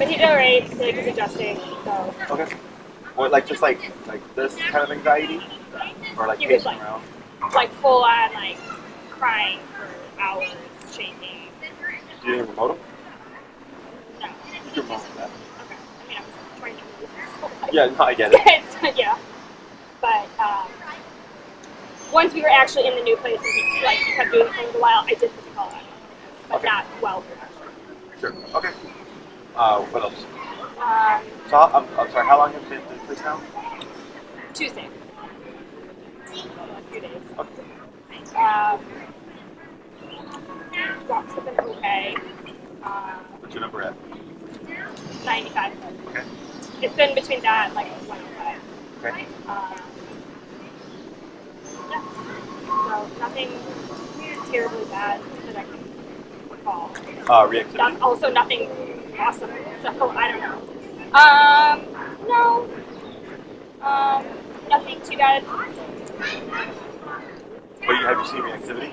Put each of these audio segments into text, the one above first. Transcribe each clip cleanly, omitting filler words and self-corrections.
But he did alright. I feel like he's adjusting. So Okay. Or like just like this kind of anxiety, or like he was pacing around. like full on like crying for hours, shaking. Do you remote him? No. You remote that. Okay. I mean, I was trying to move. Yeah, no, I get it. Yeah. But once we were actually in the new place and he kept doing it for a little while, I did put the call on him. But Okay. not well actually. Sure. Okay. What else? Um, So I'm sorry. How long have you been in this place now? Tuesday. So a few days. Okay. Walks have been okay. What's your number at? 95. Okay. It's been between that and like 105. Okay. Yeah. So nothing terribly bad that I can recall. Reactivity. Also nothing awesome. So I don't know. No. Nothing too bad. But have you seen reactivity?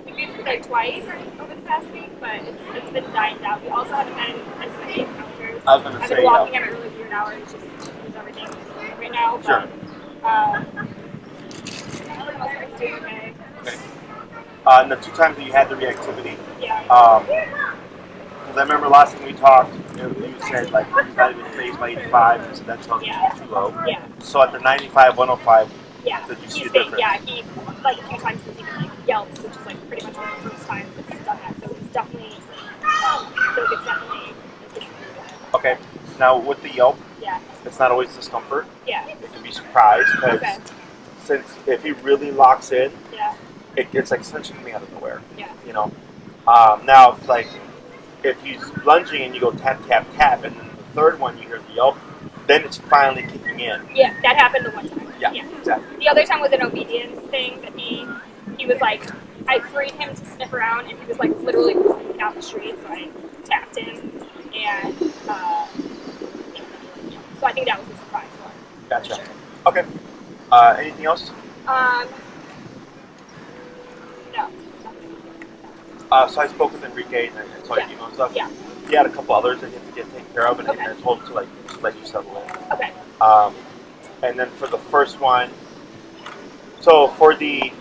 We've been through like twice over the past week, but it's been dying down. We also haven't had as many encounters. I was going to I've say. been walking at a really weird hour. It's just with everything right now. But, Sure. It's doing okay. Okay. And the 2 times that you had the reactivity. Yeah. Because I remember last time we talked, you said like you got even phased by 85, so that's not too low. Yeah. So at the 95, 105, yeah. did you see He's a difference? Yeah, he like a few times he's even like yelped, which is like pretty much one of the first times that he's done that. So he's definitely, so it's definitely Okay. Now with the yelp, yeah. it's not always discomfort. Yeah. It can be surprise because since if he really locks in, yeah. it's like essentially coming out of nowhere. Yeah. You know. Now it's like if he's lunging and you go tap tap tap, and then the third one you hear the yelp, then it's finally kicking in. Yeah, that happened the one time. Yeah, exactly. The other time was an obedience thing that he was like, I freed him to sniff around, and he was like literally walking down the street, so I tapped him, and so I think that was a surprise for him. Gotcha. Sure. Okay. Anything else? No. So I spoke with Enrique and I saw your email and stuff. Yeah. He had a couple others that he had to get taken care of, and Okay. I told him to like just let you settle in. Okay. And then for the first one, so for the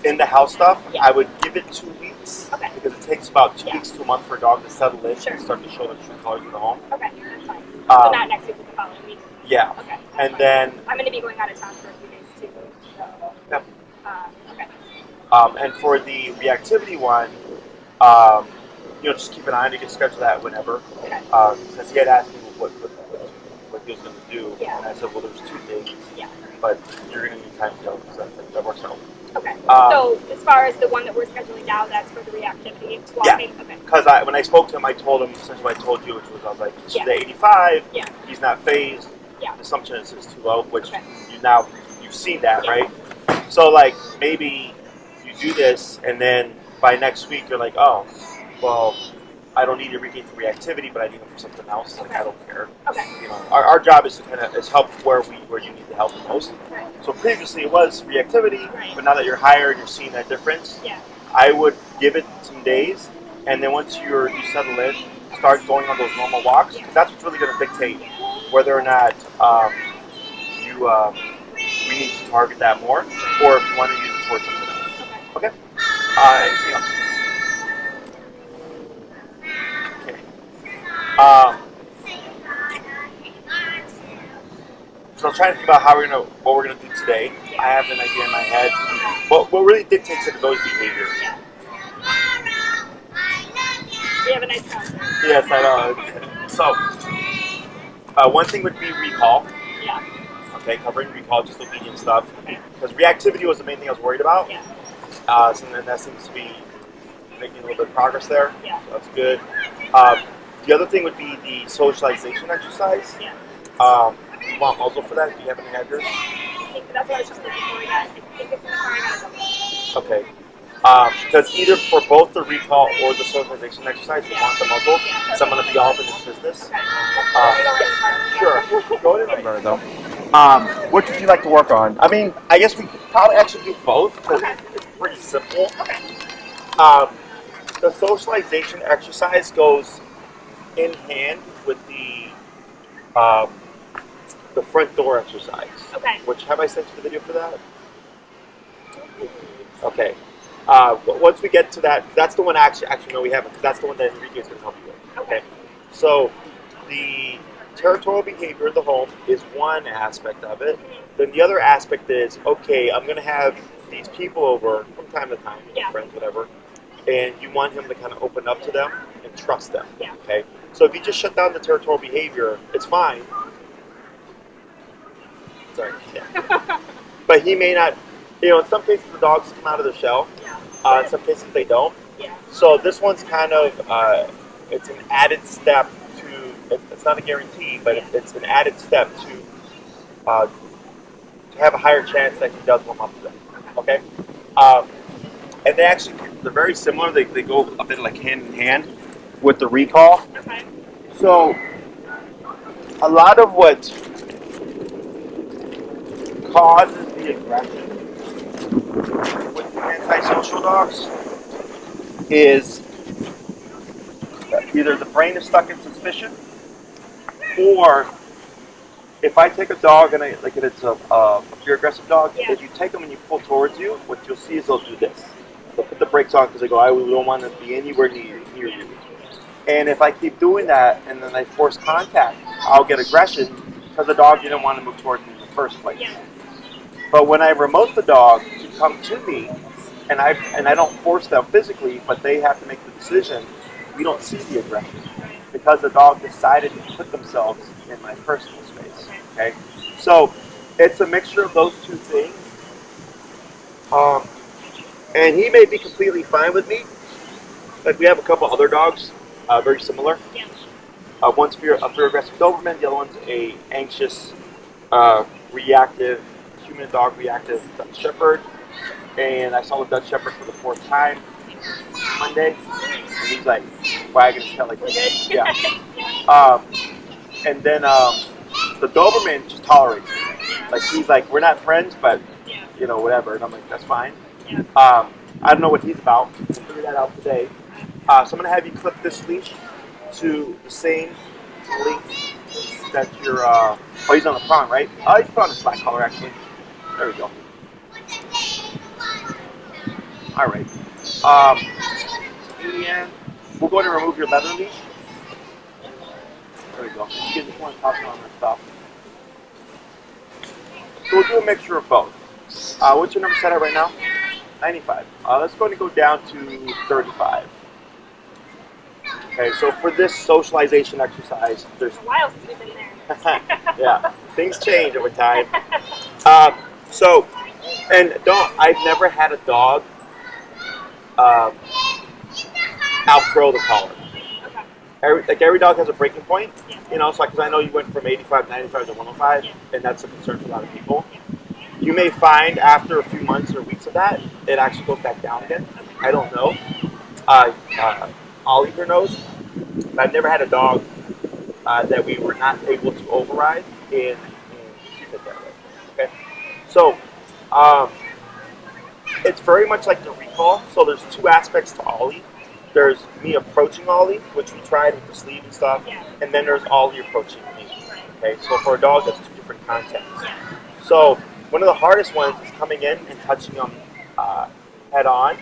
in the house stuff, I would give it 2 weeks. Okay. Because it takes about 2 weeks to a month for a dog to settle in and start to show the true colors of the home. Okay, that's fine. So not next week, but the following week. Yeah. Okay. And fine. then I'm going to be going out of town for a few days too. So. Yep. Okay. And for the reactivity one, just keep an eye on it. You can schedule that whenever. Okay. Because he had asked me what he was going to do, and I said, well, there's 2 days. Yeah. But you're going to need time to go, so that works out. Okay. So as far as the one that we're scheduling now, that's for the reactivity. It's walking. Yeah. Okay. Because when I spoke to him, I told him essentially what I told you, which was I was like, he's at 85. Yeah. He's not phased. Yeah. The assumption is it's too low, which you've seen that, right? So like maybe you do this, and then by next week you're like, oh, well, I don't need to regain for reactivity, but I need him for something else. Like I don't care. Okay. Our job is to help where you need the help the most. Right. So previously it was reactivity, but now that you're hired, you're seeing that difference. Yeah. I would give it some days, and then once you settle in, start going on those normal walks, because that's what's really going to dictate whether or not we need to target that more, or if you want to use it towards something else. Okay. Anything else? So I'm trying to think about what we're gonna do today. I have an idea in my head. What really dictates it is always behavior. We have a nice house. Yes, I know. So one thing would be recall. Yeah. Okay, covering recall, just obedience stuff. Because reactivity was the main thing I was worried about. Yeah. So then that seems to be making a little bit of progress there. Yeah. So that's good. The other thing would be the socialization exercise. Yeah. You want muzzle for that? Do you have any address? I think that's what I was just looking for. I think it's in the car. I gotta go. Okay. Because either for both the recall or the socialization exercise, you want the muzzle. So I'm going to be all up in this business. Sure. Go ahead. Though. What would you like to work on? I mean, I guess we could probably actually do both because it's pretty simple. the socialization exercise goes in hand with the front door exercise. Okay. Which, have I sent you the video for that? Okay. Once we get to that, that's the one actually no, we haven't. That's the one that Enrique is going to help you with. Okay. So the territorial behavior of the home is one aspect of it. Then the other aspect is, okay, I'm going to have these people over from time to time, friends, whatever, and you want him to kind of open up to them and trust them. Yeah. Okay. So if you just shut down the territorial behavior, it's fine. Sorry. Yeah. But he may not. In some cases the dogs come out of their shell. In some cases they don't. Yeah. So this one's kind of it's an added step to. It's not a guarantee, but it's an added step to have a higher chance that he does warm up to them. Okay. And they're very similar. They go a bit like hand in hand with the recall. Okay. So a lot of what causes the aggression with antisocial dogs is either the brain is stuck in suspicion, or if I take a dog and it's a fear aggressive dog, if you take them and you pull towards you, what you'll see is they'll do this. They'll put the brakes on because they go, we don't want to be anywhere near you. And if I keep doing that and then I force contact, I'll get aggression because the dog didn't want to move towards me in the first place. Yeah. But when I remote the dog to come to me, and I don't force them physically, but they have to make the decision, we don't see the aggression because the dog decided to put themselves in my personal space. Okay, so it's a mixture of those two things. And he may be completely fine with me. Like we have a couple other dogs, very similar. Yeah. One's a fear aggressive Doberman, the other one's a anxious, reactive, human dog reactive Dutch Shepherd. And I saw the Dutch Shepherd for the 4th time Monday, and he's like wagging his tail like this. Yeah. And then the Doberman just tolerates me. Like he's like, we're not friends, but whatever. And I'm like, that's fine. Yeah. I don't know what he's about. We'll figure that out today. So I'm gonna have you clip this leash to the same length that you're. He's on the prong, right? He's put on a slack collar actually. There we go. All right. And we'll go ahead and remove your leather leash. There we go. You just want to toss on this stuff. So we'll do a mixture of both. What's your number set at right now? 95. Let's go ahead and go down to 35. Okay, so for this socialization exercise, there's a while since we've been there. yeah, things change over time. I've never had a dog outgrow the collar. Okay. Every dog has a breaking point, so because I know you went from 85, 95 to 105, and that's a concern for a lot of people. You may find after a few months or weeks of that, it actually goes back down again. I don't know. Ollie here knows. I've never had a dog that we were not able to override and keep it that way. Okay, so it's very much like the recall. So there's two aspects to Ollie. There's me approaching Ollie, which we tried with the sleeve and stuff, and then there's Ollie approaching me. Okay, so for a dog, that's two different contexts. So one of the hardest ones is coming in and touching them head on,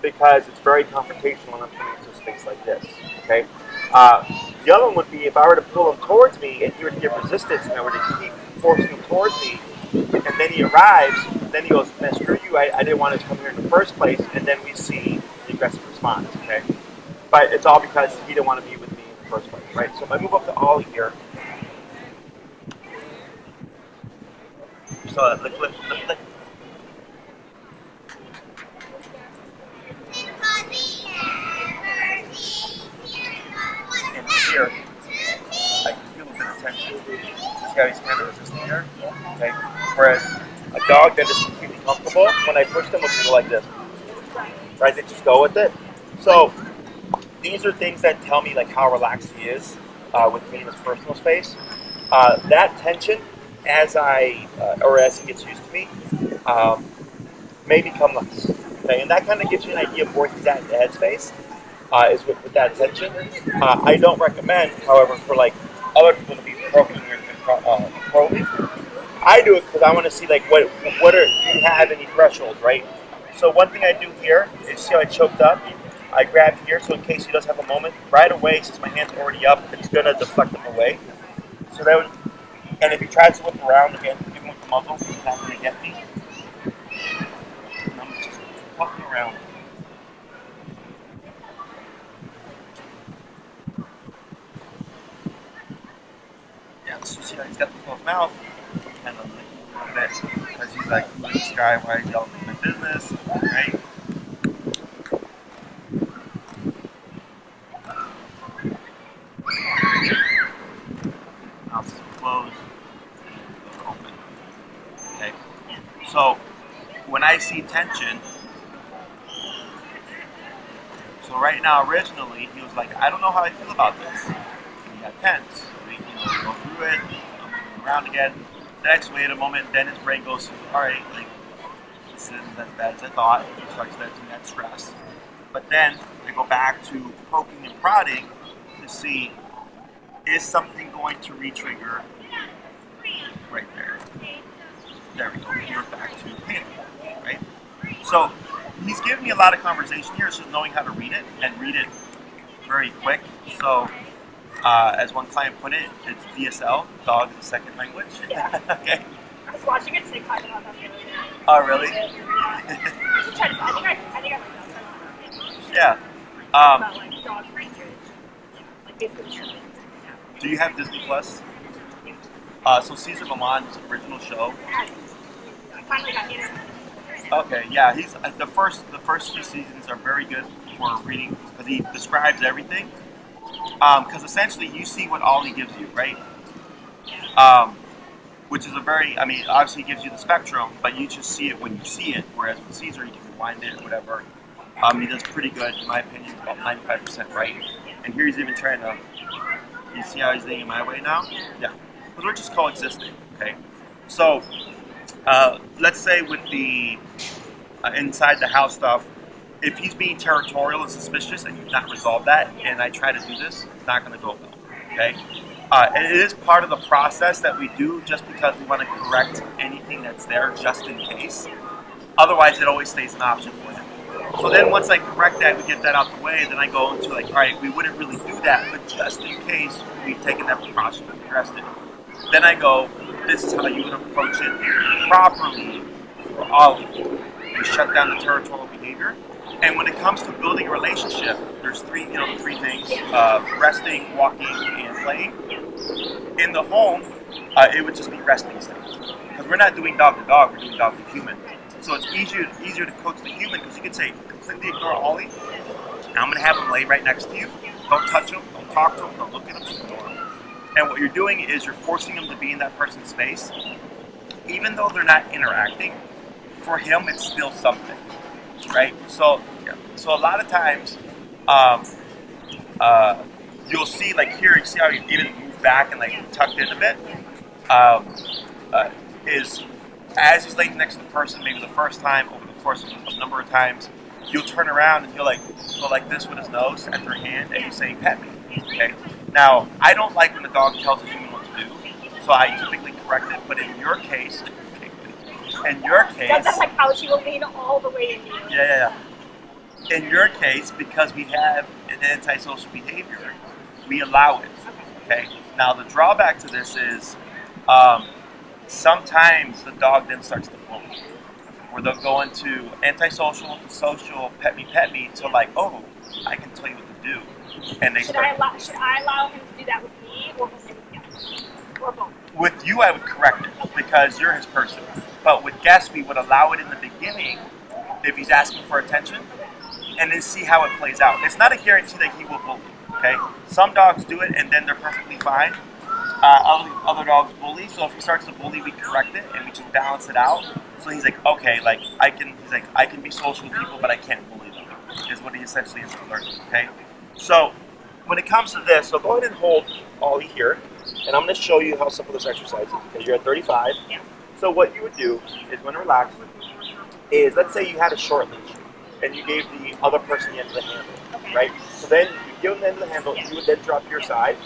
because it's very confrontational when I'm coming into a space like this. Okay. The other one would be if I were to pull him towards me and he were to give resistance and I were to keep forcing him towards me, and then he arrives, and then he goes, "Man, screw you! I didn't want to come here in the first place," and then we see the aggressive response. Okay. But it's all because he didn't want to be with me in the first place, right? So if I move up to Ollie here, so lick. And here, I can feel a bit of tension. This guy's kind of resisting here. Okay. Whereas a dog that is completely comfortable, when I push them, will go like this. Right? They just go with it. So these are things that tell me like how relaxed he is with me in his personal space. That tension, as he gets used to me, may become less. Okay, and that kind of gives you an idea of where he's at in the headspace. is with that tension. I don't recommend, however, for like other people to be poking and probing. I do it because I want to see like what are do you have any thresholds, right? So one thing I do here is see how I choked up. I grab here so in case he does have a moment right away, since my hand's already up, it's gonna deflect him away. So that would, and if he tries to whip around again, even with the muzzle, he's not gonna get me. And I'm just walking around. Yeah, so see how he's got the closed mouth, kind of like a little bit, because he's like, who's this guy? Why is he all in my business? Right? Mouth is closed, open. Okay. So when I see tension, so right now originally he was like, I don't know how I feel about this. He got tense. We go through it, I'm moving around again. The next wait a moment, then his brain goes, all right, like this isn't as bad as I thought. He starts sensing that stress. But then we go back to poking and prodding to see, is something going to re-trigger right there. There we go. We're back to pain, right? So he's giving me a lot of conversation here. It's just knowing how to read it and read it very quick. So as one client put it, it's DSL, dog is a second language. Yeah. Okay. I was watching a TikTok about that the other day. Oh, really? I should try to, I think I might Yeah. about like dog language. Like basically yeah. Do you have Disney Plus? So Caesar Milan's original show. I finally got it. Okay, yeah, he's the first few seasons are very good for reading because he describes everything. Because essentially you see what Ollie gives you, right? Which is a very, I mean, obviously he gives you the spectrum, but you just see it when you see it. Whereas with Caesar, you can rewind it or whatever. He does pretty good, in my opinion, about 95% right. And here he's even trying to. You see how he's thinking my way now? Yeah, because we're just coexisting. Okay, so let's say with the inside the house stuff, if he's being territorial and suspicious and you've not resolved that, and I try to do this, it's not going to go well. Okay, and it is part of the process that we do just because we want to correct anything that's there just in case. Otherwise, it always stays an option for him. So then once I correct that, we get that out the way, then I go into like, all right, we wouldn't really do that, but just in case we've taken that precaution and addressed it. Then I go, this is how you would approach it properly for Ollie. You shut down the territorial behavior. And when it comes to building a relationship, there's three things, resting, walking, and playing. In the home, it would just be resting stage. Because we're not doing dog to dog, we're doing dog to human. So it's easier to coach the human because you can say, completely ignore Ollie. I'm going to have him lay right next to you. Don't touch him, don't talk to him, don't look at him, just ignore him. And what you're doing is you're forcing him to be in that person's space. Even though they're not interacting, for him it's still something, right? So a lot of times, you'll see like here, you see how he even moved back and like tucked in a bit, is as he's laying next to the person, maybe the first time over the course of a number of times, you'll turn around and he'll like go like this with his nose at their hand and you say, pet me, okay? Now, I don't like when the dog tells a human what to do, so I typically correct it, but in your case, That's like how she will lean all the way into you. Yeah. In your case, because we have an antisocial behavior, we allow it, okay? Now, the drawback to this is sometimes the dog then starts to bully, where they'll go into antisocial, social, pet me, to like, oh, I can tell you what to do. And they should I allow him to do that with me or with anybody else? Or both? With you, I would correct it because you're his person. But with guests, we would allow it in the beginning if he's asking for attention and then see how it plays out. It's not a guarantee that he will bully, okay? Some dogs do it and then they're perfectly fine. Other dogs bully, so if he starts to bully, we correct it and we just balance it out. So he's like, okay, like I can be social with people, but I can't bully them, is what he essentially is learning, okay? So when it comes to this, so go ahead and hold Ollie here, and I'm going to show you how simple this exercise is, because you're at 35. Yeah. So what you would do is when relaxed, is let's say you had a short leash, and you gave the other person the end of the handle. Okay. right? So then you give them the end of the handle, you would then drop your side.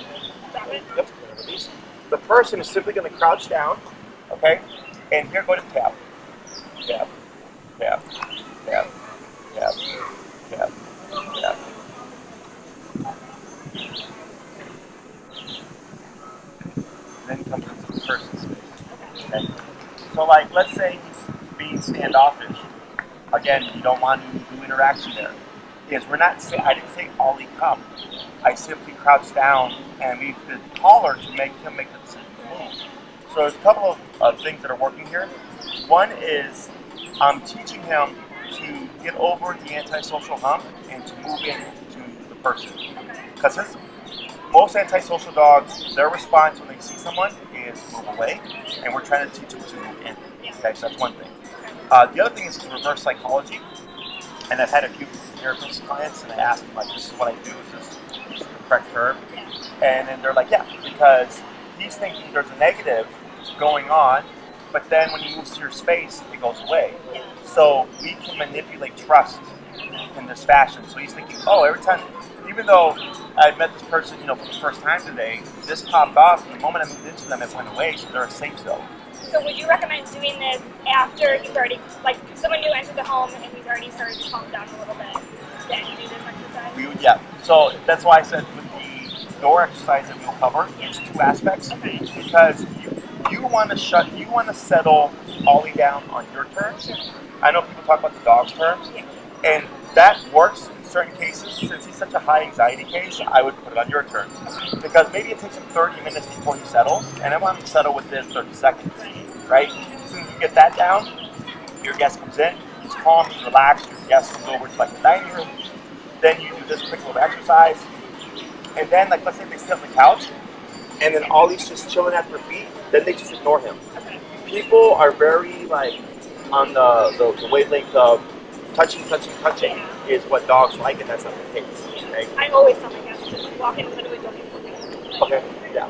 Drop it. Yep, and release. The person is simply going to crouch down, okay? And here, go to tap. Tap, tap, tap, tap, tap, tap. Then he comes into the person's space. Okay? So, like, let's say he's being standoffish. Again, you don't want to do interaction there. Is we're not say I didn't say Ollie come. I simply crouched down and we did taller to make him make the decision to move. So there's a couple of things that are working here. One is I'm teaching him to get over the antisocial hump and to move into the person. Because most antisocial dogs, their response when they see someone is move away, and we're trying to teach them to move in. Okay, so that's one thing. The other thing is reverse psychology, and I've had a few therapist clients, and I ask them, like, this is what I do, is this the correct term? And then they're like, yeah, because he's thinking there's a negative going on, but then when he moves to your space, it goes away. So we can manipulate trust in this fashion. So he's thinking, oh, every time, even though I met this person, for the first time today, this popped off, and the moment I moved into them, it went away, so they're a safe zone. So would you recommend doing this after he's already, like, someone new entered the home and he's already started to calm down a little bit? Then you do this exercise? Yeah. So that's why I said with the door exercise that we'll cover, there's two aspects. Okay. Because you want to settle Ollie down on your terms. I know people talk about the dog's terms, and that works in certain cases. Since he's such a high anxiety case, I would put it on your terms. Because maybe it takes him 30 minutes before he settles, and I want him to settle within 30 seconds. Right? As soon as you get that down, your guest comes in, he's calm, he's relaxed, your guest comes over to like the dining room, then you do this quick little exercise, and then like let's say they sit on the couch, and then Ollie's just chilling at their feet, then they just ignore him. People are very like on the wavelength of touching is what dogs like, and that's not the case. Okay? I always tell my guests, just walk in literally don't even look. Okay, yeah.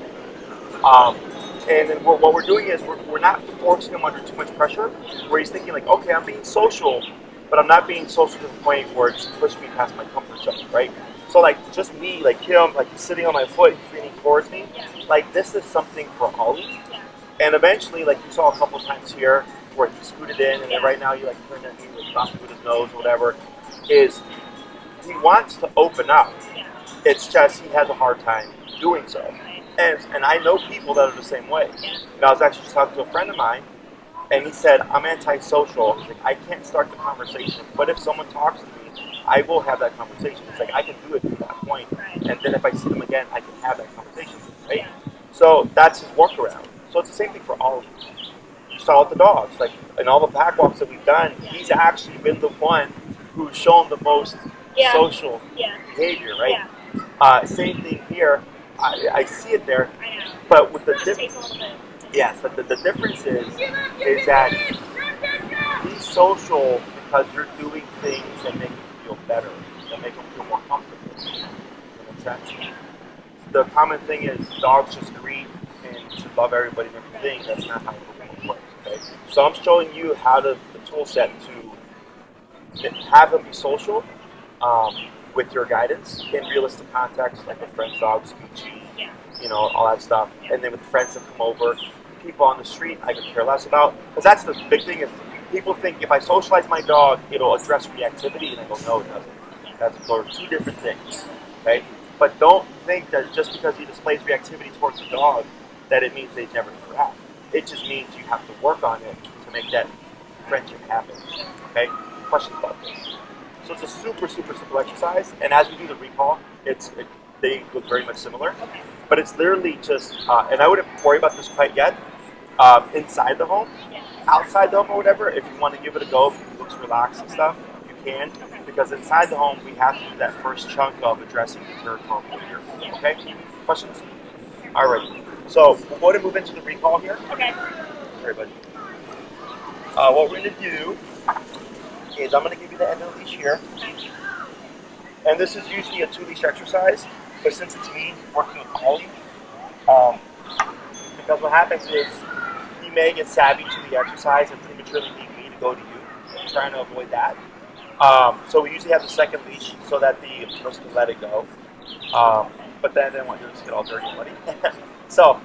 And then what we're doing is we're not forcing him under too much pressure, where he's thinking like, okay, I'm being social, but I'm not being social to the point where it's pushed me past my comfort zone, right? So like just me, like him, like he's sitting on my foot, he's leaning towards me. Like this is something for Ollie. And eventually, like you saw a couple times here, where he scooted in, and then right now you like turn that knee, like knocking with his nose, or whatever, is he wants to open up. It's just he has a hard time doing so. And I know people that are the same way. And I was actually just talking to a friend of mine, and he said, I'm antisocial. He's like, I can't start the conversation, but if someone talks to me, I will have that conversation. It's like, I can do it to that point, and then if I see them again, I can have that conversation, right? So that's his workaround. So it's the same thing for all of you. You saw with the dogs, like in all the pack walks that we've done, he's actually been the one who's shown the most social behavior, right? Same thing here. I see it there, but with the difference, but the difference is that he's social because you're doing things that make him feel better, that make him feel more comfortable. Does that make sense? The common thing is dogs just greet and should love everybody and everything. That's not how it works. Okay? So I'm showing you how the tool set to have him be social. With your guidance in realistic context, like with friends' dogs, Gucci, all that stuff. And then with friends that come over, people on the street, I could care less about. Because that's the big thing is people think if I socialize my dog, it'll address reactivity, and I go, no, it doesn't. Those are two different things, okay? But don't think that just because he displays reactivity towards the dog, that it means they never interact. It just means you have to work on it to make that friendship happen, okay? Questions about this? So it's a super, super simple exercise, and as we do the recall, they look very much similar. But it's literally just, and I wouldn't worry about this quite yet, inside the home. Outside the home or whatever, if you want to give it a go, if it looks relaxed and stuff, you can. Because inside the home, we have to do that first chunk of addressing the territorial behavior. Okay? Questions? All right. So we'll go ahead and move into the recall here. Okay. Sorry, buddy. What we're going to do is I'm going to give you the end of the leash here. And this is usually a 2-leash exercise, but since it's me working with Ollie, because what happens is he may get savvy to the exercise and prematurely need me to go to you. I'm trying to avoid that. So we usually have the second leash so that the person can let it go. But then I didn't want you to just get all dirty and muddy. So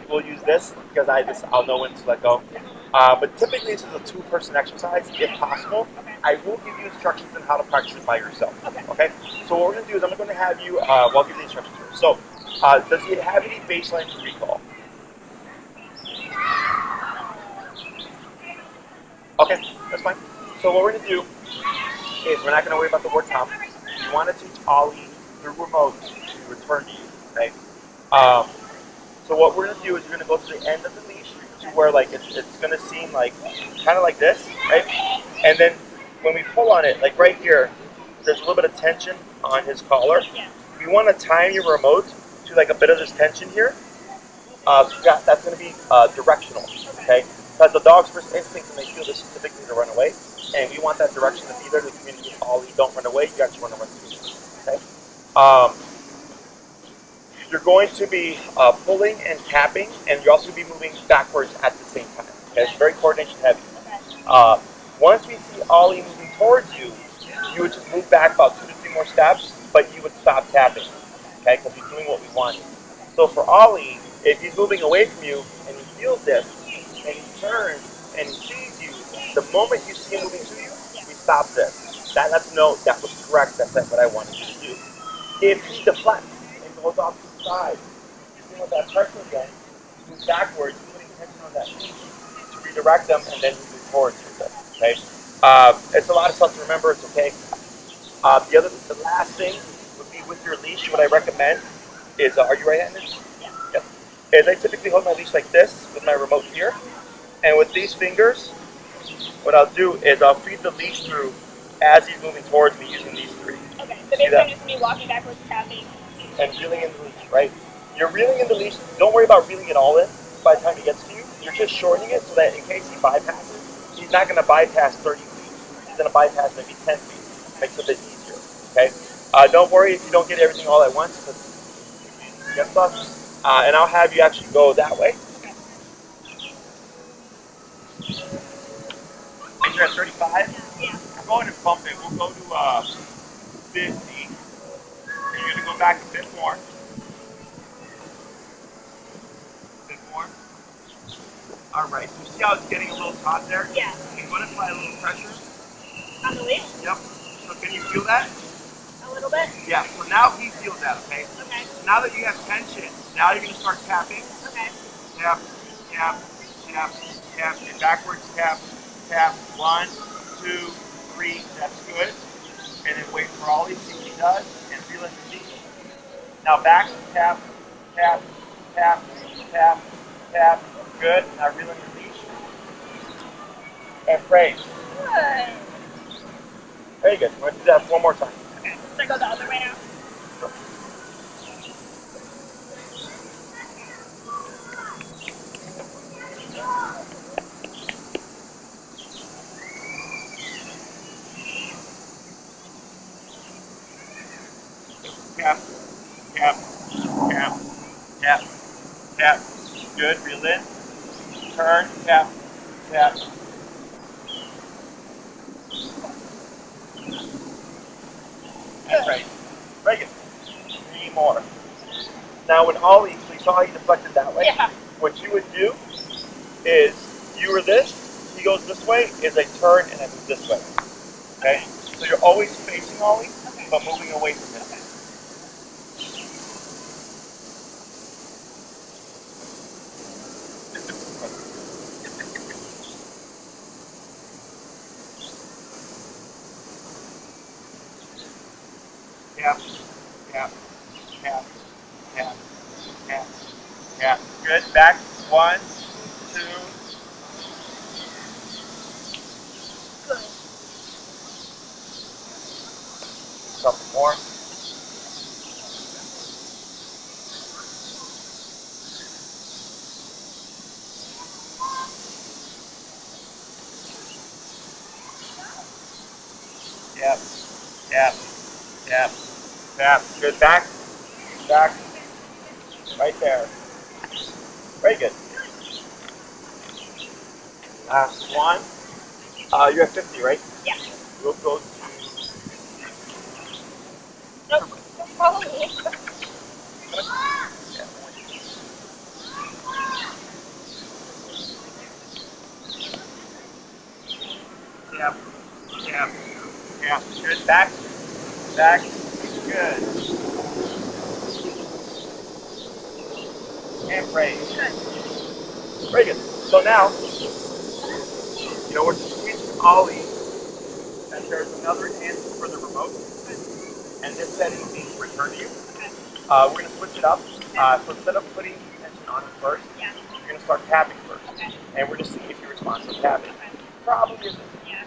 we'll use this because I'll know when to let go. But typically this is a two-person exercise if possible. I will give you instructions on how to practice it by yourself. Okay? So what we're going to do is I'm going to have you, well, I'll give you the instructions first. So does he have any baseline to recall? Okay, that's fine. So what we're going to do is we're not going to worry about the word Tom. You want to teach Ollie through remote to return to you, okay? So what we're going to do is we're going to go to the end of the leash to where like it's going to seem like kind of like this, right? And then when we pull on it, like right here, there's a little bit of tension on his collar. We want to time your remote to like a bit of this tension here. That's going to be directional, okay? Because the dog's first instinct when they feel this is typically to run away, and we want that direction to be there to communicate with Ollie, don't run away, you guys want to run through, okay? You're going to be pulling and tapping, and you're also going to be moving backwards at the same time, okay? It's very coordination heavy. Once we see Ollie moving towards you, you would just move back about 2 to 3 more steps, but you would stop tapping, okay? Because he's doing what we wanted. So for Ollie, if he's moving away from you and he feels this, and he turns and he sees you, the moment you see him moving to you, we stop this. That's no, that was correct. That's what I wanted you to do. If he deflects and goes off to the side, you see with that pressure again, move backwards, putting tension on that leash to redirect them, and then move towards you. Okay. It's a lot of stuff to remember. It's okay. The last thing would be with your leash. What I recommend is, are you right-handed? Yep. Is I typically hold my leash like this with my remote here, and with these fingers, what I'll do is I'll feed the leash through as he's moving towards me using these 3. Okay, so basically just me walking backwards, tapping. And reeling in the leash, right? You're reeling in the leash. Don't worry about reeling it all in by the time he gets to you. You're just shortening it so that in case he bypasses, he's not going to bypass 30 feet. He's going to bypass maybe 10 feet. Makes it a bit easier, okay? Don't worry if you don't get everything all at once, because you get stuff. And I'll have you actually go that way. And you're at 35? Yeah. We'll go ahead and bump it. We'll go to 50. And you're going to go back a bit more. A bit more. All right. So you see how it's getting a little taut there? Yeah. Okay, go ahead and apply a little pressure. On the leash? Yep. So can you feel that? A little bit? Yeah. So now he feels that, okay? Okay. So now that you have tension, now you're going to start tapping. Okay. Tap, tap, tap, tap, and backwards tap, tap. 1, 2, 3. That's good. And then wait for Ollie, see what he does, and feel it in the leash. Now back, tap, tap, tap, tap, tap. Good. Now reel in your leash. And praise. Good. Very good. We're going to do that one more time. Okay. So I go the other way now? Go. Tap, tap, tap, tap, tap. Good. Reel in. Turn. Tap, tap. And right. Very good. 3 more. Now when Ollie, so you saw how he deflected that way? Yeah. What you would do is, you were this, he goes this way, is I turn and I move this way. Okay? So you're always facing Ollie, but moving away from him. Tap, tap, tap, tap, tap, tap. Good. Back. 1, 2. Good. Couple more. Tap, tap, tap, tap. Good. Back, back. Right there. Very good. Last one. You're at 50, right? Yeah. We'll go Yeah, good. Back. Back. Good. And praise. Very good. So now, we're just teaching Ollie that there's another answer for the remote, and this setting needs to return to you. We're going to switch it up. So instead of putting attention on it first, you're going to start tapping first. And we're going to see if he responds to tapping. Probably isn't.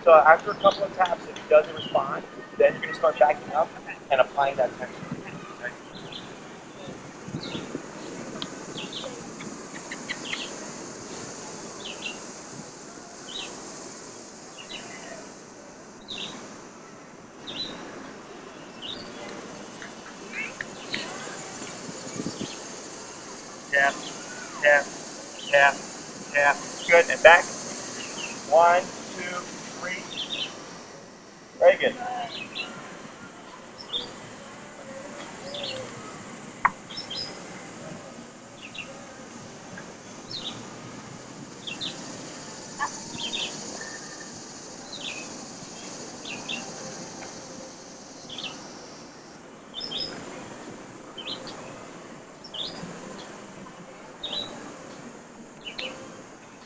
So after a couple of taps, if he doesn't respond, then you're going to start backing up and applying that tension. Okay? Tap, tap, tap, tap. Good. And back. 1, 2, 3. Very good.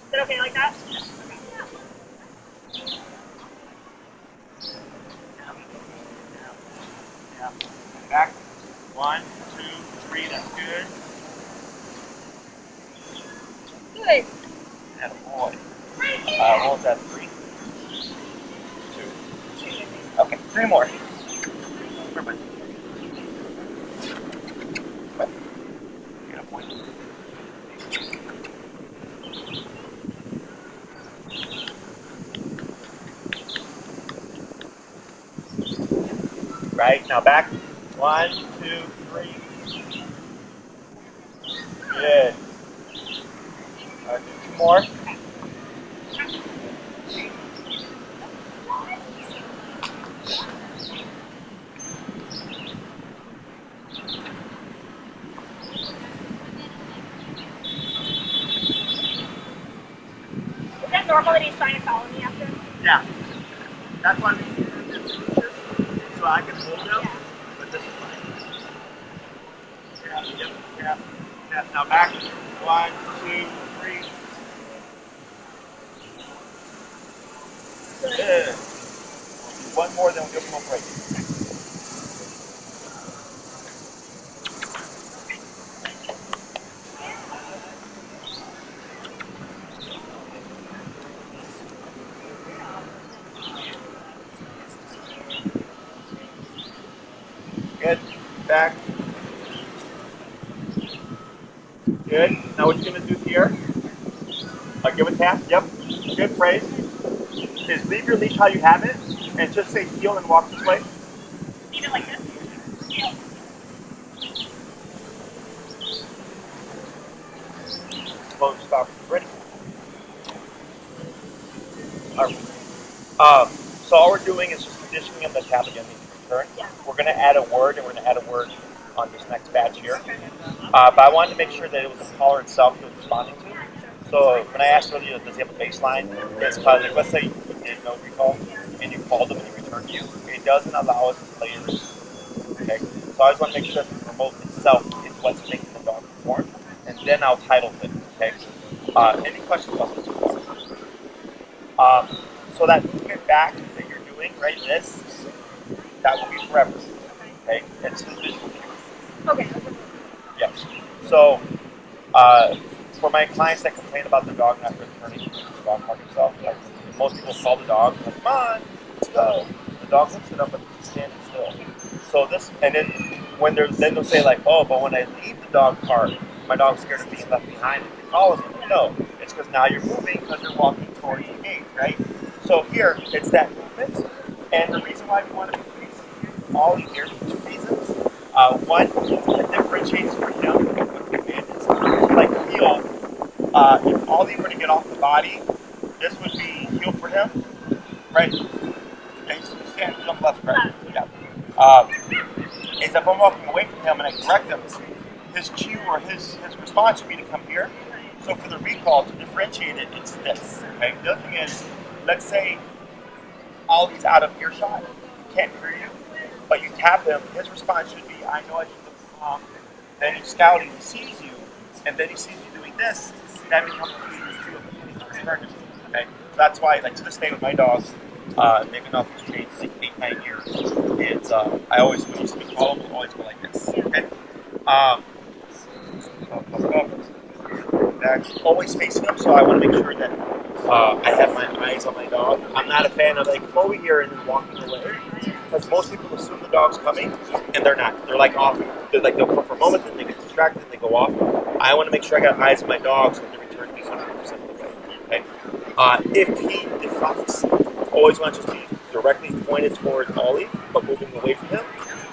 Is it okay like that? Yeah. Back. 1, 2, 3. That's good. Good. And a boy. What was that? 3? 2. Okay, 3 more. Perfect. Get a point. Right, now back. 1, 2, 3. Good. Do 2 more. Is that normal that he's trying to follow me after? Yeah. That's why we do this. So I can hold them, but this is fine. Yeah, yep, yeah, yeah. Now back. 1, 2, 3. Good. One more, then we'll give them a break. Good. Back. Good. Now what you're going to do here, give a tap. Yep. Good. Praise. Is leave your leash how you have it, and just say heel and walk this way. Leave it like this. Heel. Close. Stop. Ready. All right. So all we're doing is just conditioning them to tap again means return. Yeah. We're going to add a word, and we're going to add a word on this next batch here. But I wanted to make sure that it was the caller itself he was responding to. So when I asked earlier, does he have a baseline? It's because, like, let's say you did no recall, and you called them and he returned you. It doesn't allow us to play it. Okay? So I just want to make sure that the remote itself is what's making the dog perform, and then I'll title it. Okay? Any questions about this? So that movement back that you're doing, right? This, that will be forever. Okay? It's the visual cue. Okay. Yes. So, for my clients that complain about the dog not returning to the dog park itself, like most people call the dog, like, come on, let's go. The dog looks it up, but it's standing still. So this, and then when then they'll say like, oh, but when I leave the dog park, my dog's scared of being left behind and it follows me. No, it's because now you're moving because you're walking towards the gate, right? So here, it's that movement, and the reason why we want to be Ollie here, 2 reasons. One, it differentiates for him what command is. Like heel, if Ollie were to get off the body, this would be heel for him, right? And he's standing on the left, right? Yeah. Is if I'm walking away from him and I correct him, his cue or his response would be to come here. So for the recall, to differentiate it, it's this. Okay. The other thing is, let's say Ollie's out of earshot, can't hear you, but you tap him, his response should be, I know I should look calm. Then he's scouting, he sees you, and then he sees you doing this, that becomes a fear and he's returning. Okay? So that's why, like, to this day with my dogs, maybe not if it's changed like 8-9 years, it's, I always, when you see me call them, I always go like this. Okay? Always facing him, so I want to make sure that I have my eyes on my dog. I'm not a fan of like over here and then walking away, because most people assume the dog's coming, and they're not. They're like off. They're like they'll come for a moment, then they get distracted, and they go off. I want to make sure I got eyes on my dog so that they return to me 100% of the way. Okay. If he deflects, always want to just be directly pointed towards Ollie, but moving away from him.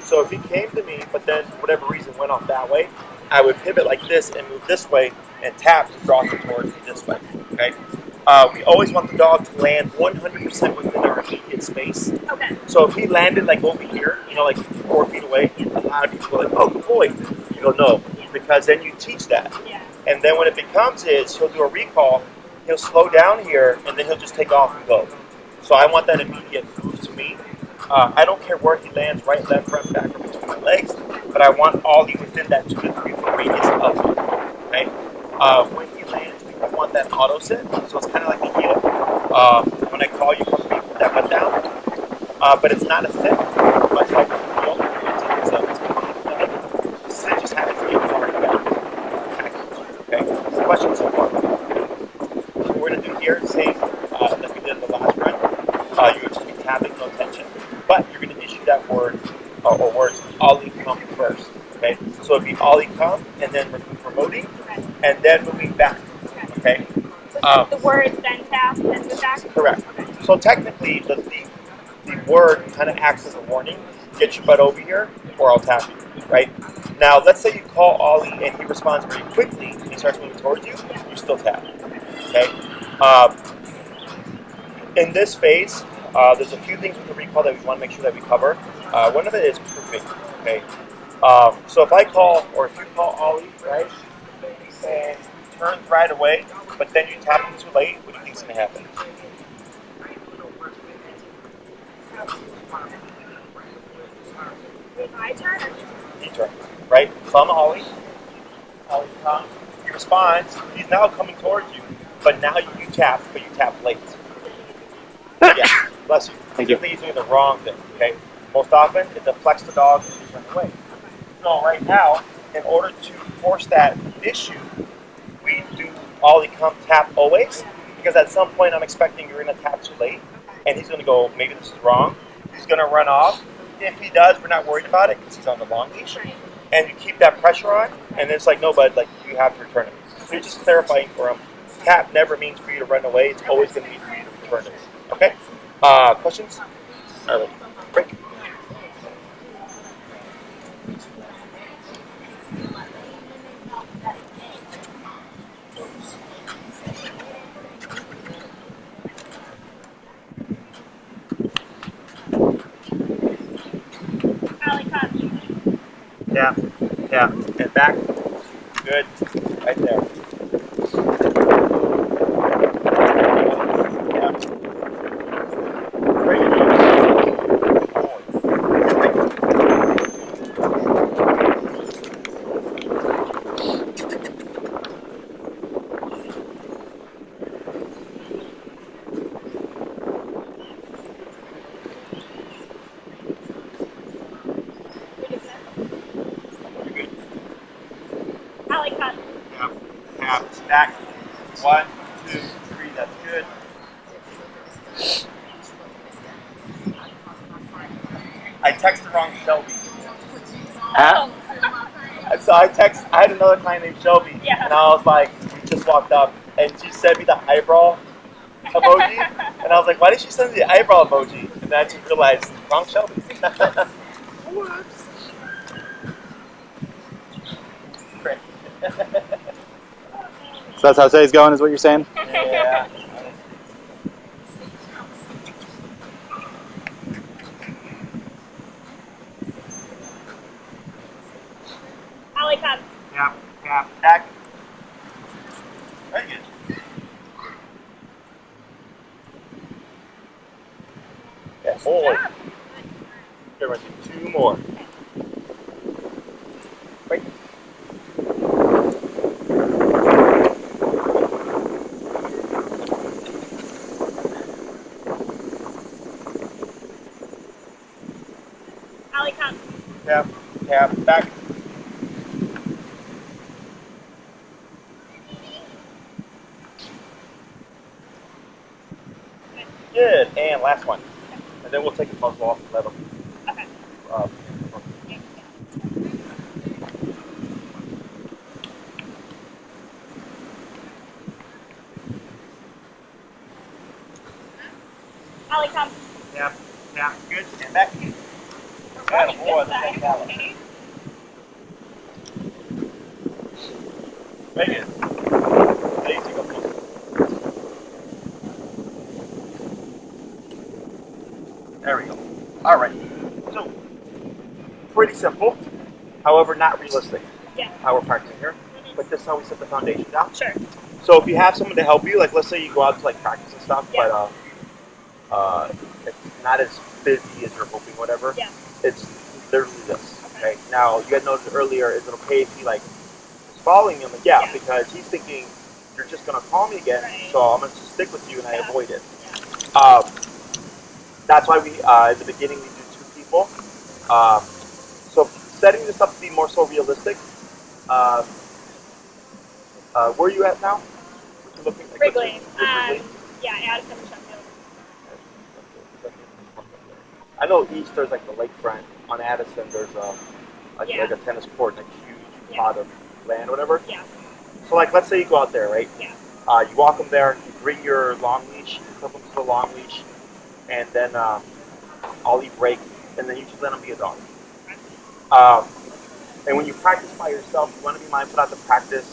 So if he came to me, but then for whatever reason went off that way, I would pivot like this and move this way and tap to draw him towards me this way. Okay. We always want the dog to land 100% within our immediate space. Okay. So if he landed like over here, you know, like 4 feet away, a lot of people are like, oh, good boy. You go, no, because then you teach that. Yeah. And then when it becomes his, he'll do a recall, he'll slow down here, and then he'll just take off and go. So I want that immediate move to me. I don't care where he lands, right, left, front, back, or between my legs, but I want Ollie within that 2 to 3 foot radius of him. Okay? When he lands, I want that auto sit, so it's kind of like a heel. When I call you, come put that butt down, but it's not a sit, much like a heel. It's a sit just happens to be a hard back. Okay? So question so far. What we're going to do here is same like we did in the last run. You would just be tapping, no tension, but you're going to issue that word or words, Ollie come first. Okay? So it'd be Ollie come, and then we're promoting, and then moving back. Okay? So the words then tap, then move back? Correct. Okay. So technically, the word kind of acts as a warning. Get your butt over here, or I'll tap you. Right? Now, let's say you call Ollie, and he responds very quickly, and he starts moving towards you, you still tap. Okay? In this phase, there's a few things with the recall that we want to make sure that we cover. One of it is proofing. Okay? So if I call, or if you call Ollie, right, and he turns right away, but then you tap him too late, what do you think is going to happen? My turn? He turns, right? So I'm Ollie. Ollie comes. He responds. He's now coming towards you, but now you tap, but you tap late. Yeah, bless you. Thank you. He's doing the wrong thing, okay? Most often, it deflects the dog and he's running away. So right now, in order to force that issue, we do Ollie come tap always, because at some point I'm expecting you're going to tap too late, and he's going to go, maybe this is wrong. He's going to run off. If he does, we're not worried about it because he's on the long leash. And you keep that pressure on, and it's like, no, bud, like, you have to return it. So you're just clarifying for him. Tap never means for you to run away. It's always going to be for you to return it. Okay? Questions? All right. Break. Ollie, come. Yeah. Yeah. And back. Good. Right there. Yeah. Great. Ollie, come. Yep. Tap. Back. 1, 2, 3. That's good. I texted the wrong Shelby. Huh? So I had another client named Shelby, Yeah. and I was like, we just walked up, and she sent me the eyebrow emoji, and I was like, why did she send me the eyebrow emoji? And then I just realized, wrong Shelby. Whoops. Great. So that's how today's going, is what you're saying? Yeah. Ollie, come. Yep. Yeah. Back. Very good. Yeah. Boy. Okay, we're going to do 2 more. Wait. Ollie, come. Tap, tap, back. Good, and last one. And then we'll take the muzzle off and let them. Okay. Ollie, come. Tap, tap, good, and back. We're Atta running boy, this that's side. Ollie. Megan, lazy go closer. There we go. All right. So, pretty simple. However, not realistic. Yeah. How we're practicing here. But this is how we set the foundation down. Sure. So if you have someone to help you, like let's say you go out to like practice and stuff, Yeah. but it's not as busy as you're hoping, whatever. Yeah. It's literally this. Okay. Okay. Now you had noted earlier, is it okay if he like is following him? Like, yeah, Yeah. because he's thinking you're just gonna call me again, Right. so I'm gonna just stick with you, and I Yeah. avoid it. Yeah. That's why we in the beginning we do 2 people. So setting this up to be more so realistic. Where are you at now? What you looking like? Wrigley. Wrigley? Yeah, Addison and Sheffield. I know east there's like the lakefront. On Addison there's like Yeah. a tennis court, like huge Yeah. plot of land, or whatever. Yeah. So like let's say you go out there, right? Yeah. You walk them there. You bring your long leash. You flip them to the long leash, and then Ollie break, and then you just let them be a dog. And when you practice by yourself, you want to be mindful not to practice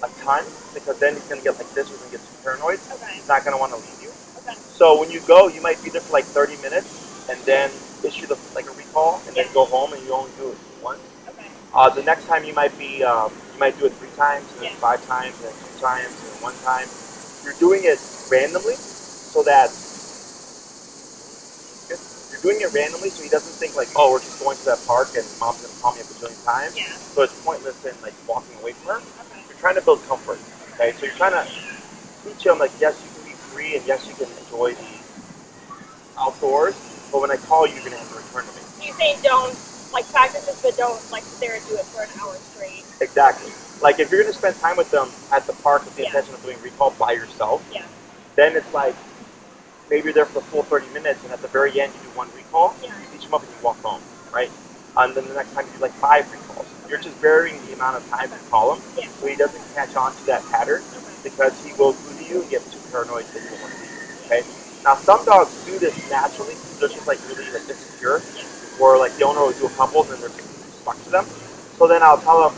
a ton, because then he's going to get like this, he's going to get too paranoid. Okay. He's not going to want to leave you. Okay. So when you go, you might be there for like 30 minutes, and then issue like a recall, and then Yeah. go home, and you only do it once. Okay. The next time you might be, you might do it 3 times, and then Yeah. 5 times, and then 2 times, and then 1 time. You're doing it randomly, so that you're doing it randomly, so he doesn't think like, oh, we're just going to that park, and mom's gonna call me a bajillion times. Yeah. So it's pointless in like walking away from her. Okay. You're trying to build comfort. Okay, so you're trying to teach him like, yes, you can be free, and yes, you can enjoy the outdoors, but when I call you, you're gonna have to return to me. So you say don't like practice this, but don't like sit there and do it for an hour straight. Exactly. Like if you're gonna spend time with them at the park with the Yeah. intention of doing recall by yourself, Yeah. then it's like maybe you're there for the full 30 minutes, and at the very end you do 1 recall, Yeah. you teach them up, and you walk home, right? And then the next time you do like 5 recalls. You're just varying the amount of time you call him, Yeah. so he doesn't catch on to that pattern, Okay. because he will glue to you and get too paranoid that you don't want to leave. Okay. Now some dogs do this naturally; they're just like really like insecure, or like the owner will do a couple, and then they're stuck to them. So then I'll tell them,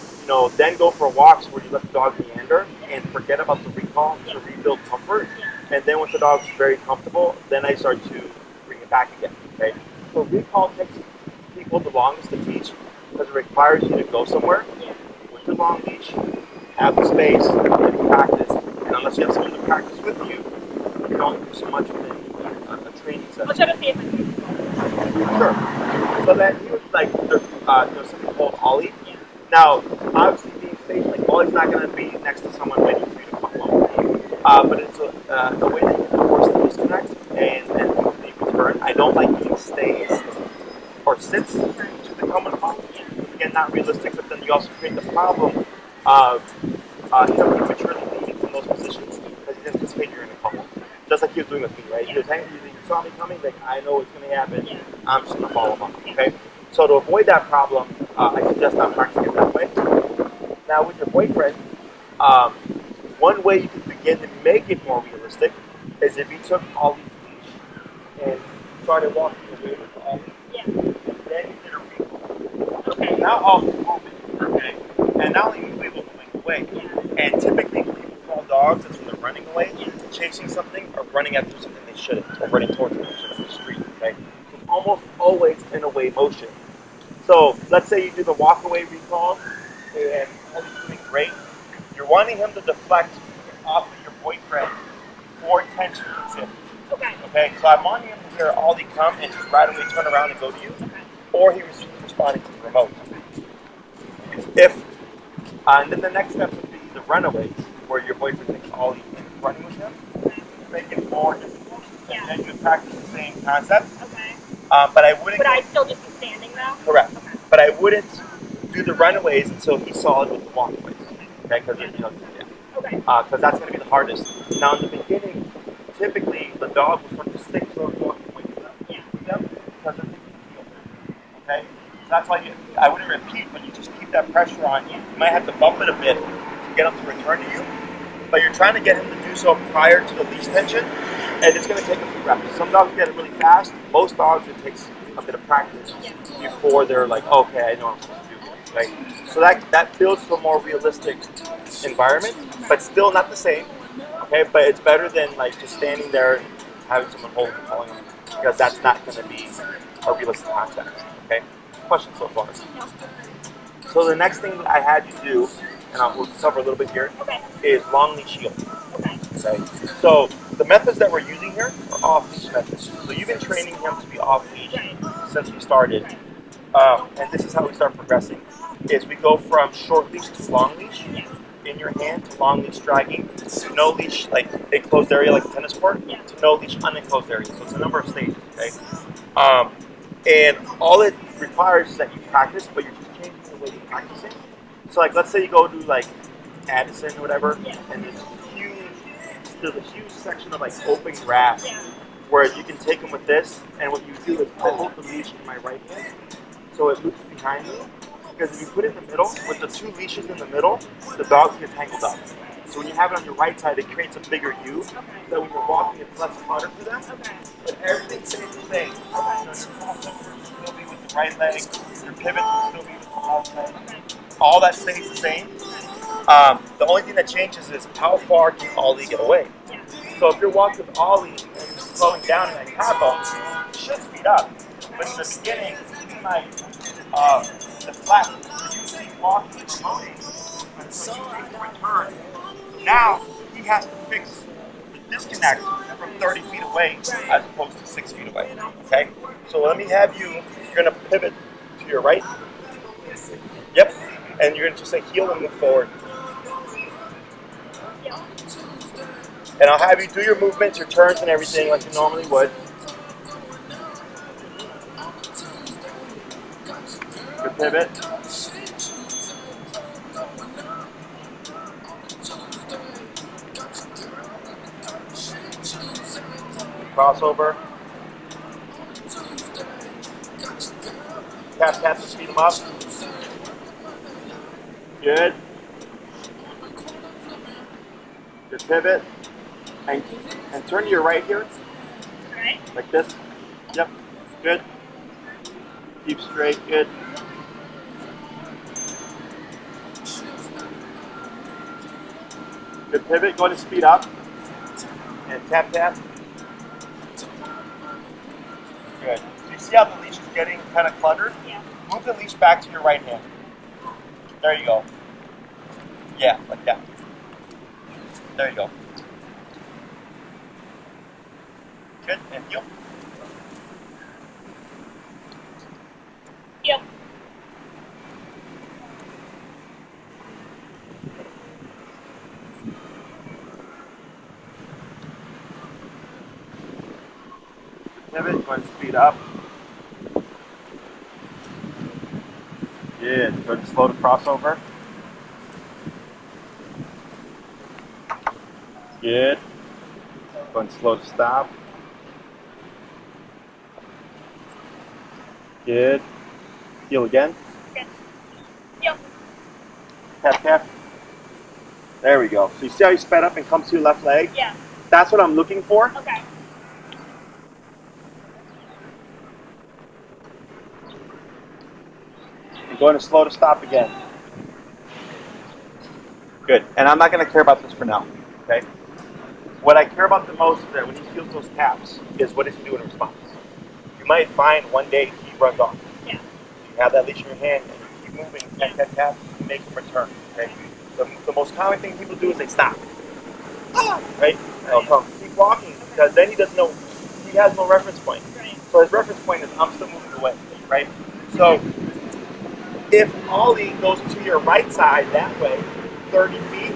then go for walks where you let the dog meander and forget about the recall to rebuild comfort. And then once the dog's very comfortable, then I start to bring it back again. Okay. So recall takes people the longest to teach, because it requires you to go somewhere Yeah. with your long leash, have the space, and practice. And unless you have someone to practice with you, you can only do so much within a training I'll session. try to see if I can. Sure. So then he was like, there's something called Ollie. Yeah. Now, obviously being staged, like Ollie's not going to be next to someone waiting for you to come home. But it's a way that you can force the disconnect and quickly return. I don't like using stays or sits to become a home. Again, not realistic, but then you also create the problem of him prematurely leaving from those positions, because he's anticipating you're going to come home. Just like he was doing with me, right? He was hanging, you saw me coming, like, I know what's going to happen, Yeah. I'm just going to follow him up, okay? So to avoid that problem, I suggest not practicing it that way. Now with your boyfriend, one way you can begin to make it more realistic is if you took Ollie's leash and started walking away with Ollie, Yeah. and then you did a recall. Okay. Now Ollie's moving, okay? And not only moving, but moving away. Yeah. And typically when people call dogs, that's when they're running away, chasing something, or running after something they shouldn't, or running towards something they shouldn't on the street, okay? So it's almost always in a way motion. So let's say you do the walk away recall, and Ollie's doing great. You're wanting him to deflect off of your boyfriend before intentionally. Okay. Okay, so I'm wanting him to hear Ollie come and just right away turn around and go to you, or he was responding to the remote. If, and then the next step would be the runaways, where your boyfriend thinks Ollie is running with him, make it more difficult, and then you practice the same concept. Okay. But I wouldn't. Would I still just be standing though? Correct. Okay. But I wouldn't do the runaways until he's solid with the walkways. Okay, because Okay. because that's going to be the hardest. Now in the beginning, typically the dog will start to stick to those walkways. Yeah. Because they're thinking feel. Okay, so that's why I wouldn't repeat, but you just keep that pressure on you. You might have to bump it a bit to get him to return to you, but you're trying to get him to do so prior to the leash tension, and it's going to take a few reps. Some dogs get it really fast. Most dogs, it takes a bit of practice before they're like, okay, I know what I'm supposed to do, right? So that builds to a more realistic environment, but still not the same, okay? But it's better than like just standing there and having someone hold and calling them, because that's not going to be a realistic concept, okay? Question so far. So the next thing that I had you do, and we'll cover a little bit here, is long leash heel. Okay. So the methods that we're using here are off leash methods. So you've been training him to be off leash since we started, and this is how we start progressing. Is we go from short leash to long leash in your hand to long leash dragging, to no leash like enclosed area like a tennis court, to no leash unenclosed area. So it's a number of stages. Okay. And all it requires is that you practice, but you're just changing the way you're practicing. So like, let's say you go to like Addison or whatever, and there's a huge section of like open grass where you can take them with this, and what you do is I hold the leash in my right hand, so it loops behind me. Because if you put it in the middle, with the two leashes in the middle, the dogs get tangled up. So when you have it on your right side, it creates a bigger U, so that when you're walking, it's less clutter for them. But everything stays the same. You know, your crossover will still be with the right leg, your pivot will still be with the left leg. All that stays the same. The only thing that changes is how far can Ollie get away. So if you're walking with Ollie and you're slowing down in that capo, you should speed up. But in the beginning, you might the flat, you keep walking and promoting until you make the return. Now he has to fix the disconnect from 30 feet away as opposed to 6 feet away. Okay? So let me have you, you're going to pivot to your right. Yep. And you're going to just say heel and move forward. And I'll have you do your movements, your turns and everything like you normally would. Good pivot. Crossover. Tap to speed them up. Good. Good pivot. And turn to your right here. Right. Like this. Yep. Good. Keep straight. Good. Good pivot. Go ahead and speed up. And tap. Good. So you see how the leash is getting kind of cluttered? Yeah. Move the leash back to your right hand. There you go. Yeah, like that. There you go. Good. And heel. Heel. Pivot. Go ahead and speed up. Good. Go ahead and slow to crossover. Good. Go ahead and slow to stop. Good. Heel again. Good. Heel. Tap. There we go. So you see how you sped up and come to your left leg? Yeah. That's what I'm looking for. Okay. And going to slow to stop again. Good. And I'm not going to care about this for now. Okay? What I care about the most is that when he feels those taps, is what does he do in response? You might find one day he runs off. Yeah. You have that leash in your hand and you keep moving, tap, you make him return. Okay? The most common thing people do is they stop. right? And I'll tell him, keep walking, because then he doesn't know, he has no reference point. Right. So his reference point is, I'm still moving away, right? So if Ollie goes to your right side that way, 30 feet,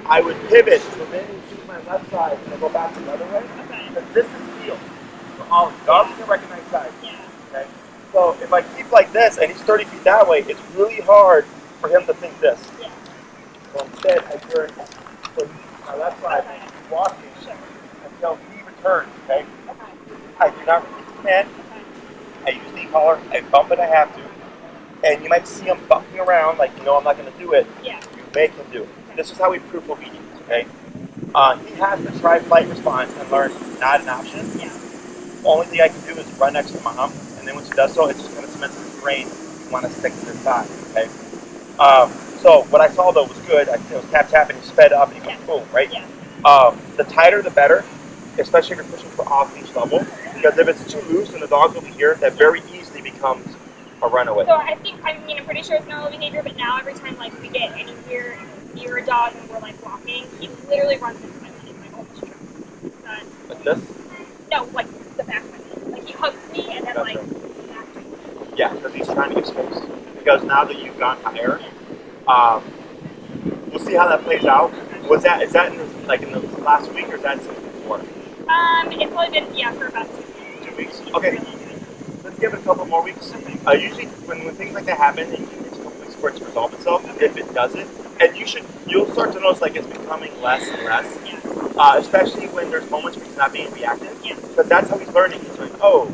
I would pivot, so then you choose my left side and I go back the other way. Okay. Because this is field. So Ollie, dogs can recognize sides. Yeah. Okay? So if I keep like this and he's 30 feet that way, it's really hard for him to think this. Yeah. So instead, I turn to my left side and keep walking until he returns, okay? Okay. I do not release his hand. I use the collar. I bump it, I have to. And you might see him bumping around like, you know, I'm not going to do it. Yeah. You make him do it. This is how we proof obedience, okay? He has to try flight response and learn not an option. Yeah. Only thing I can do is run next to mom, and then once he does so, it just kind of cements in his brain you want to stick to their side, okay? So what I saw though was good. It was tap tap and he sped up and he went boom, right? Yeah. The tighter the better, especially if you're pushing for off leash level, because if it's too loose and the dog's over here, that very easily becomes a runaway. So I think, I mean, I'm pretty sure it's normal behavior, but now every time like we get anywhere near a dog and we're like walking, he literally runs into my leg, like almost trips. Like this? No, like the back of my leg. Like he hugs me and then Gotcha. like back to me. Yeah, because he's trying to get space. Because now that you've gone higher, we'll see how that plays out. Is that in the last week or is that since before? It's probably been for about 2 weeks. 2 weeks. Okay. Let's give it a couple more weeks. Usually when things like that happen, it takes a couple weeks for it to resolve itself. If it doesn't, and you'll start to notice like it's becoming less and less. Yeah. Especially when there's moments where he's not being reactive. Yeah. Because that's how he's learning. He's like, oh,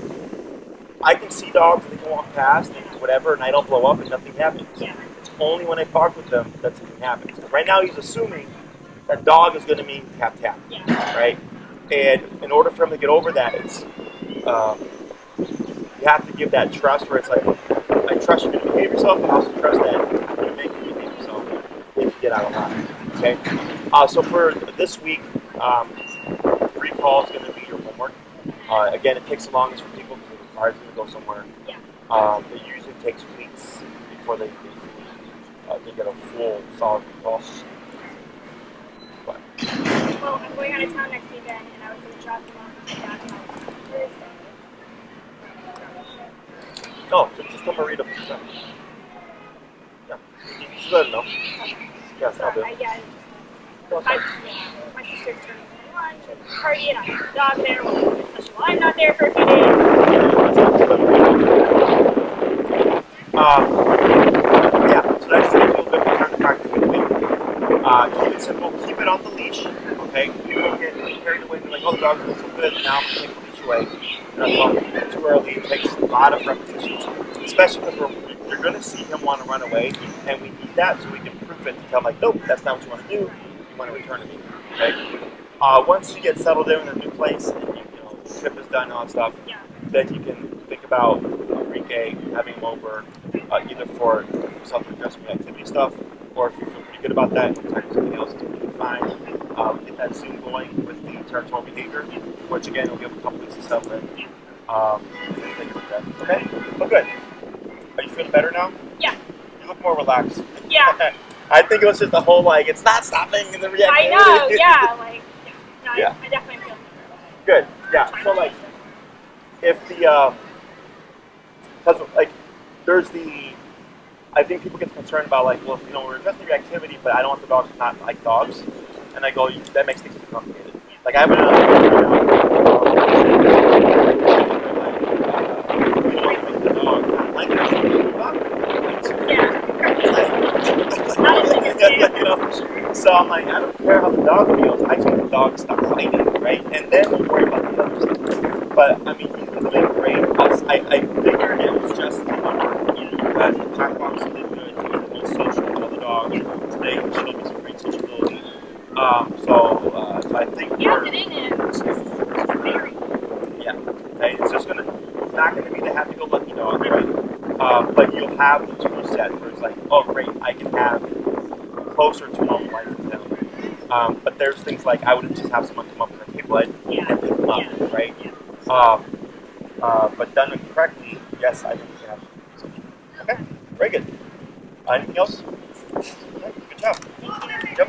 I can see dogs and they can walk past and whatever, and I don't blow up and nothing happens. Yeah. It's only when I park with them that something happens. Right now he's assuming that dog is going to mean tap tap. Yeah. Right? And in order for him to get over that, it's you have to give that trust where it's like, I trust you to behave yourself, and I also trust that I'm going to make you behave yourself if you get out of line. Okay? So for this week, recall is going to be your homework. Again, it takes the longest for people because it requires them to go somewhere. Yeah. It usually takes weeks before they get a full solid recall. But Well, I'm going out of town next weekend, and I was going to drop them off at my dad's house Thursday. no, just tell Marie to yeah. Just let her know. Yeah, stop it. My sister's turning 21, she has a party, and I have a dog there, especially while I'm not there for a few days. Yeah, so that's just a little bit of time to practice with me. Keep it simple, keep it on the leash, okay? You don't get carried away and be like, oh, the dog's doing so good, now I'm taking the leash away. That's all too early, it takes a lot of repetitions, especially because you're going to see him want to run away, and we need that so we can proof it to tell him, like, nope, that's not what you want to do, you want to return to me, okay? Once you get settled in a new place, and the trip is done and all that stuff, then you can think about Enrique having him over either for self-adjustment activity stuff, or if you feel pretty good about that, something else is really fine. Get that Zoom going with the territorial behavior, which again will give a couple weeks of stuff in. And then take it from there. Okay? Well, good. Are you feeling better now? Yeah. You look more relaxed. Yeah. I think it was just the whole like it's not stopping in the reactivity. I know. Yeah. Like. No, Yeah. I definitely feel Good. Yeah. So like, if the because like there's the. I think people get concerned about like, well, we're addressing reactivity, but I don't want the dogs to not like dogs, and I go, that makes things too complicated. Like I have another so I'm like, I don't care how the dog feels. I just want the dog to stop fighting, right? And then we'll worry about the other stuff. But I mean, he's been doing great. I figured it was just the homework because the checkbox did good. He was the most social with other dogs. Today he showed me some great sociability. So I think he has it in him. She's very. Yeah. Okay. It's not gonna be the happy-go-lucky dog, right? But you'll have the tool set where it's like, oh great, I can have closer to normal life with him. But there's things like I would just have someone come up on the table and pick him up, right? But done correctly, yes, I think we can have something. Okay, very good. Anything else? Okay. Good job. Yep.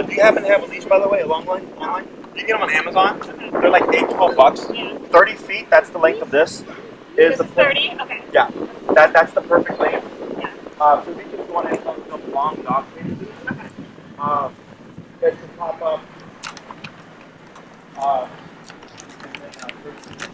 Do you happen to have a leash, by the way, a long line? Online? You can get them on Amazon. They're like $8-12. Yeah. 30 feet. That's the length of this. This is 30? Okay. Yeah. That's the perfect length. Yeah. So we just want to have some long dog faces. Okay. That can pop up. And then,